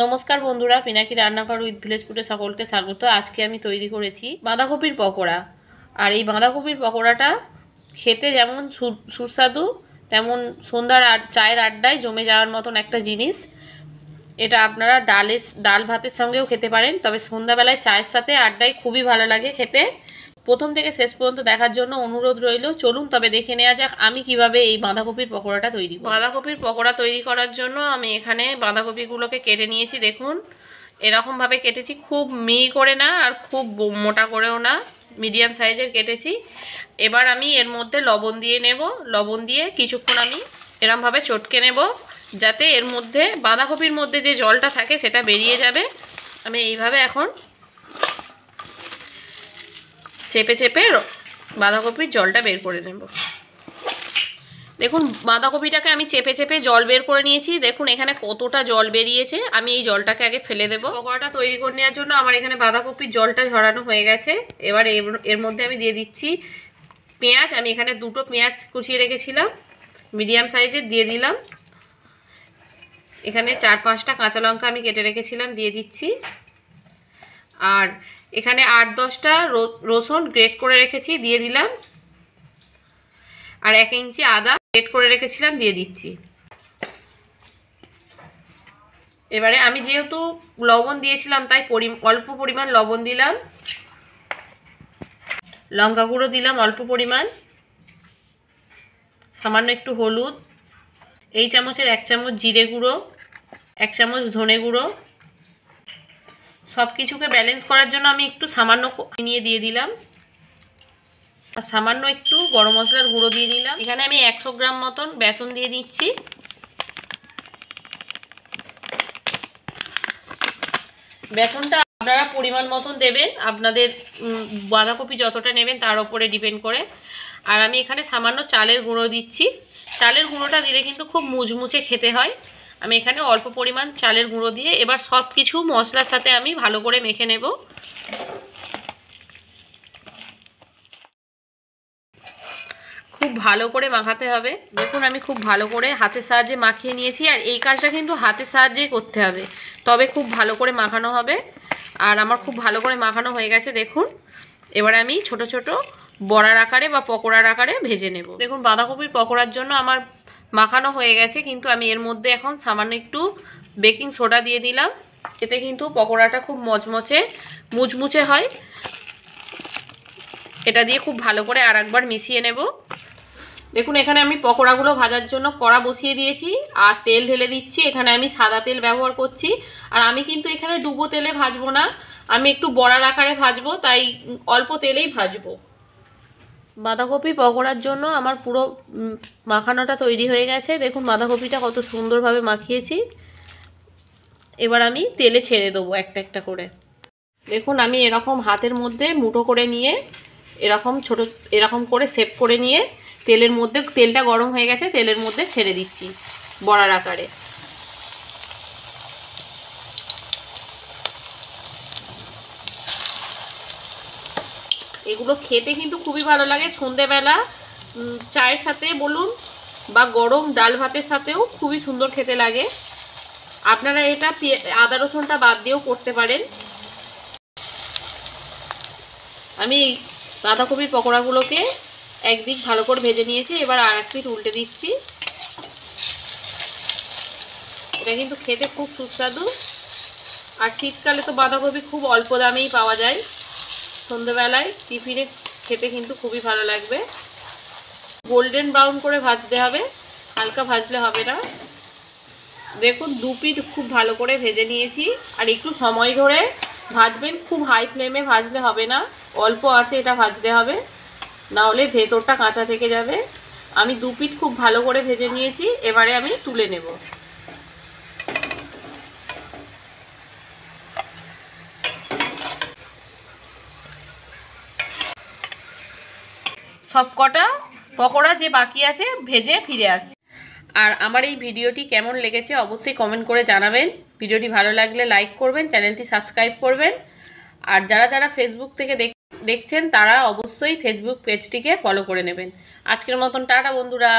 নমস্কার বন্ধুরা, পিনাকি রান্নাঘর উইথ ভিলেজ ফুডে সকলকে স্বাগত। আজকে আমি তৈরি করেছি বাঁধাকপির পকোড়া। আর এই বাঁধাকপির পকোড়াটা খেতে যেমন সুস্বাদু, তেমন সন্ধ্যার চায়ের আড্ডায় জমে যাওয়ার মতন একটা জিনিস। এটা আপনারা ডাল ভাতের সঙ্গেও খেতে পারেন, তবে সন্ধ্যাবেলায় চায়ের সাথে আড্ডায় খুবই ভালো লাগে খেতে। প্রথম থেকে শেষ পর্যন্ত দেখার জন্য অনুরোধ রইল। চলুন তবে দেখে নেওয়া যাক আমি কিভাবে এই বাঁধাকপির পকোড়াটা তৈরি করি। বাঁধাকপির পকোড়া তৈরি করার জন্য আমি এখানে বাঁধাকপিগুলোকে কেটে নিয়েছি। দেখুন এরকমভাবে কেটেছি, খুব মিহি করে না আর খুব মোটা করেও না, মিডিয়াম সাইজের কেটেছি। এবার আমি এর মধ্যে লবণ দিয়ে নেব। লবণ দিয়ে কিছুক্ষণ আমি এরমভাবে চটকে নেব, যাতে এর মধ্যে বাঁধাকপির মধ্যে যে জলটা থাকে সেটা বেরিয়ে যাবে। আমি এইভাবে এখন চেপে চেপে বাঁধাকপির জলটা বের করে নেব। দেখুন বাঁধাকপিটাকে আমি চেপে চেপে জল বের করে নিয়েছি। দেখুন এখানে কতটা জল বেরিয়েছে। আমি এই জলটাকে আগে ফেলে দেব। পকোড়াটা তৈরি করে নেওয়ার জন্য আমার এখানে বাঁধাকপির জলটা ঝরানো হয়ে গেছে। এবার এর মধ্যে আমি দিয়ে দিচ্ছি পেঁয়াজ। আমি এখানে দুটো পেঁয়াজ কুচিয়ে রেখেছিলাম, মিডিয়াম সাইজের, দিয়ে দিলাম। এখানে 4-5টা কাঁচা লঙ্কা আমি কেটে রেখেছিলাম, দিয়ে দিচ্ছি। আর এখানে 8-10টা রসুন গ্রেট করে রেখেছি, দিয়ে দিলাম। আর 1 ইঞ্চি আদা গ্রেট করে রেখেছিলাম, দিয়ে দিচ্ছি। এবারে আমি যেহেতু লবণ দিয়েছিলাম তাই অল্প পরিমাণ লবণ দিলাম। লঙ্কা গুঁড়ো দিলাম অল্প পরিমাণ, সামান্য একটু হলুদ, এই চামচের 1 চামচ জিরে গুঁড়ো, 1 চামচ ধনে গুঁড়ো। সব কিছুকে ব্যালেন্স করার জন্য আমি একটু সামান্য নিয়ে দিয়ে দিলাম। আর সামান্য একটু গরম মশলার গুঁড়ো দিয়ে দিলাম। এখানে আমি 100 গ্রাম মতন বেসন দিয়ে দিচ্ছি। বেসনটা আপনারা পরিমাণ মতন দেবেন, আপনাদের বাঁধাকপি যতটা নেবেন তার উপরে ডিপেন্ড করে। আর আমি এখানে সামান্য চালের গুঁড়ো দিচ্ছি। চালের গুঁড়োটা দিলে কিন্তু খুব মুচমুচে খেতে হয়। আমি এখানে অল্প পরিমাণ চালের গুঁড়ো দিয়ে এবার সব কিছু মশলার সাথে আমি ভালো করে মেখে নেব। খুব ভালো করে মাখাতে হবে। দেখুন আমি খুব ভালো করে হাতের সাহায্যে মাখিয়ে নিয়েছি। আর এই কাজটা কিন্তু হাতের সাহায্যেই করতে হবে, তবে খুব ভালো করে মাখানো হবে। আর আমার খুব ভালো করে মাখানো হয়ে গেছে। দেখুন এবারে আমি ছোট ছোট বড়ার আকারে বা পকোড়ার আকারে ভেজে নেব। দেখুন বাঁধাকপির পকোড়ার জন্য আমার মাখানো হয়ে গেছে, কিন্তু আমি এর মধ্যে এখন সামান্য একটু বেকিং সোডা দিয়ে দিলাম। এতে কিন্তু পকোড়াটা খুব মচমচে মুচমুচে হয়। এটা দিয়ে খুব ভালো করে আর একবার মিশিয়ে নেব। দেখুন এখানে আমি পকোড়াগুলো ভাজার জন্য কড়া বসিয়ে দিয়েছি আর তেল ঢেলে দিচ্ছি। এখানে আমি সাদা তেল ব্যবহার করছি। আর আমি কিন্তু এখানে ডুবো তেলে ভাজবো না, আমি একটু বড়ার আকারে ভাজবো, তাই অল্প তেলেই ভাজবো। বাঁধাকপি পকোড়ার জন্য আমার পুরো মাখানোটা তৈরি হয়ে গেছে। দেখুন বাঁধাকপিটা কত সুন্দরভাবে মাখিয়েছি। এবার আমি তেলে ছেড়ে দেবো একটা একটা করে। দেখুন আমি এরকম হাতের মধ্যে মুঠো করে নিয়ে এরকম করে শেপ করে নিয়ে তেলের মধ্যে, তেলটা গরম হয়ে গেছে, তেলের মধ্যে ছেড়ে দিচ্ছি বড়ার আকারে। এগুলো খেতে কিন্তু খুবই ভালো লাগে। সন্ধেবেলা চায়ের সাথে বলুন বা গরম ডাল ভাতের সাথেও খুবই সুন্দর খেতে লাগে। আপনারা এটা আদা রসুনটা বাদ দিয়েও করতে পারেন। আমি বাঁধাকপির পকোড়াগুলোকে একদিক ভালো করে ভেজে নিয়েছি, এবার আর এক পিঠ উল্টে দিচ্ছি। এটা কিন্তু খেতে খুব সুস্বাদু। আর শীতকালে তো বাঁধাকপি খুব অল্প দামেই পাওয়া যায়। সন্ধ্যেবেলায় টিফিনে খেতে কিন্তু খুবই ভালো লাগবে। গোল্ডেন ব্রাউন করে ভাজতে হবে, হালকা ভাজলে হবে না। দেখুন 2 পিঠ খুব ভালো করে ভেজে নিয়েছি। আর একটু সময় ধরে ভাজবেন, খুব হাই ফ্লেমে ভাজলে হবে না, অল্প আঁচে এটা ভাজতে হবে, না হলে ভেতরটা কাঁচা থেকে যাবে। আমি 2 পিঠ খুব ভালো করে ভেজে নিয়েছি। এবারে আমি তুলে নেব। সবকটা পকোড়া যে বাকি আছে ভেজে ফিরে আসছি। আর আমার এই ভিডিওটি কেমন লেগেছে অবশ্যই কমেন্ট করে জানাবেন। ভিডিওটি ভালো লাগলে লাইক করবেন, চ্যানেলটি সাবস্ক্রাইব করবেন। আর যারা যারা ফেসবুক থেকে দেখছেন তারা অবশ্যই ফেসবুক পেজটিকে ফলো করে নেবেন। আজকের মতন টাটা বন্ধুরা।